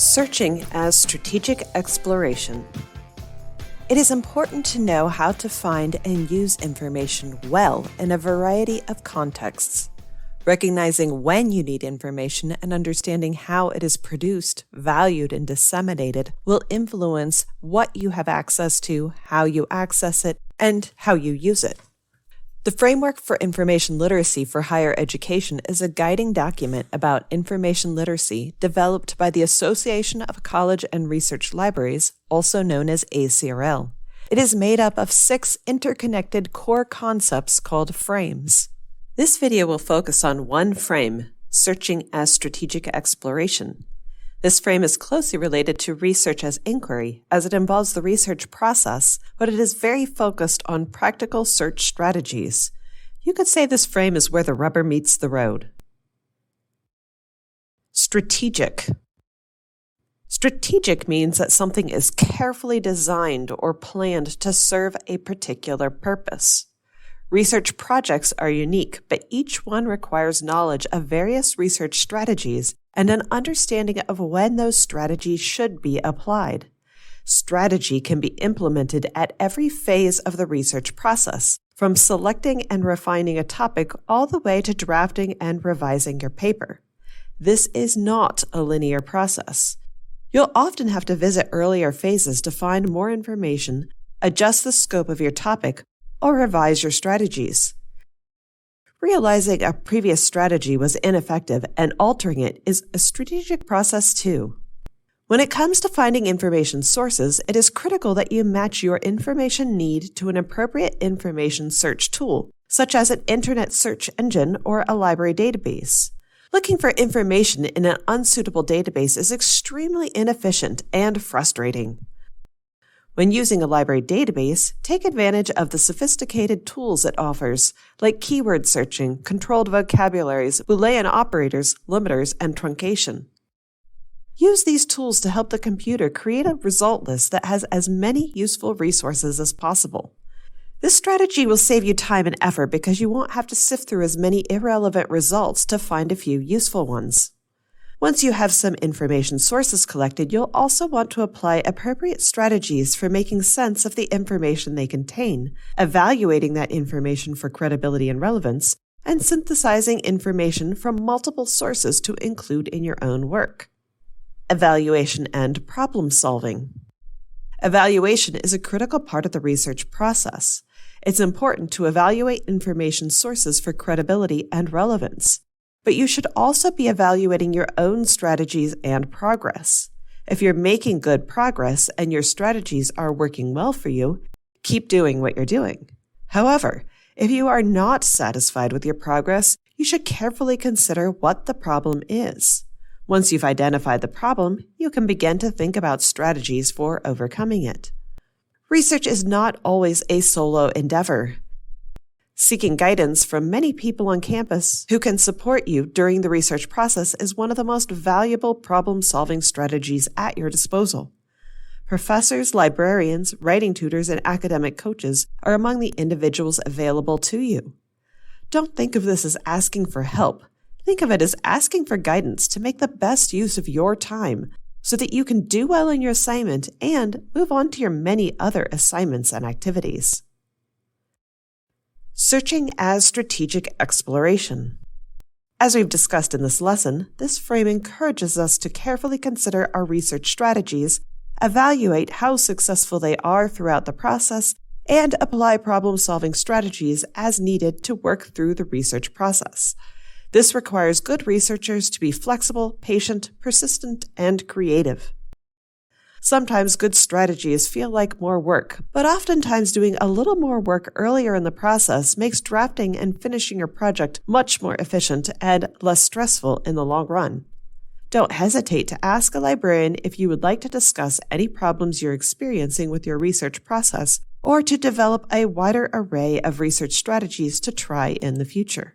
Searching as strategic exploration. It is important to know how to find and use information well in a variety of contexts. Recognizing when you need information and understanding how it is produced, valued, and disseminated will influence what you have access to, how you access it, and how you use it. The Framework for Information Literacy for Higher Education is a guiding document about information literacy developed by the Association of College and Research Libraries, also known as ACRL. It is made up of 6 interconnected core concepts called frames. This video will focus on one frame, searching as strategic exploration. This frame is closely related to research as inquiry, as it involves the research process, but it is very focused on practical search strategies. You could say this frame is where the rubber meets the road. Strategic. Strategic means that something is carefully designed or planned to serve a particular purpose. Research projects are unique, but each one requires knowledge of various research strategies and an understanding of when those strategies should be applied. Strategy can be implemented at every phase of the research process, from selecting and refining a topic all the way to drafting and revising your paper. This is not a linear process. You'll often have to visit earlier phases to find more information, adjust the scope of your topic, or revise your strategies. Realizing a previous strategy was ineffective and altering it is a strategic process too. When it comes to finding information sources, it is critical that you match your information need to an appropriate information search tool, such as an internet search engine or a library database. Looking for information in an unsuitable database is extremely inefficient and frustrating. When using a library database, take advantage of the sophisticated tools it offers, like keyword searching, controlled vocabularies, Boolean operators, limiters, and truncation. Use these tools to help the computer create a result list that has as many useful resources as possible. This strategy will save you time and effort because you won't have to sift through as many irrelevant results to find a few useful ones. Once you have some information sources collected, you'll also want to apply appropriate strategies for making sense of the information they contain, evaluating that information for credibility and relevance, and synthesizing information from multiple sources to include in your own work. Evaluation and problem solving. Evaluation is a critical part of the research process. It's important to evaluate information sources for credibility and relevance. But you should also be evaluating your own strategies and progress. If you're making good progress and your strategies are working well for you, keep doing what you're doing. However, if you are not satisfied with your progress, you should carefully consider what the problem is. Once you've identified the problem, you can begin to think about strategies for overcoming it. Research is not always a solo endeavor. Seeking guidance from many people on campus who can support you during the research process is one of the most valuable problem-solving strategies at your disposal. Professors, librarians, writing tutors, and academic coaches are among the individuals available to you. Don't think of this as asking for help. Think of it as asking for guidance to make the best use of your time so that you can do well in your assignment and move on to your many other assignments and activities. Searching as strategic exploration. As we've discussed in this lesson, this frame encourages us to carefully consider our research strategies, evaluate how successful they are throughout the process, and apply problem-solving strategies as needed to work through the research process. This requires good researchers to be flexible, patient, persistent, and creative. Sometimes good strategies feel like more work, but oftentimes doing a little more work earlier in the process makes drafting and finishing your project much more efficient and less stressful in the long run. Don't hesitate to ask a librarian if you would like to discuss any problems you're experiencing with your research process or to develop a wider array of research strategies to try in the future.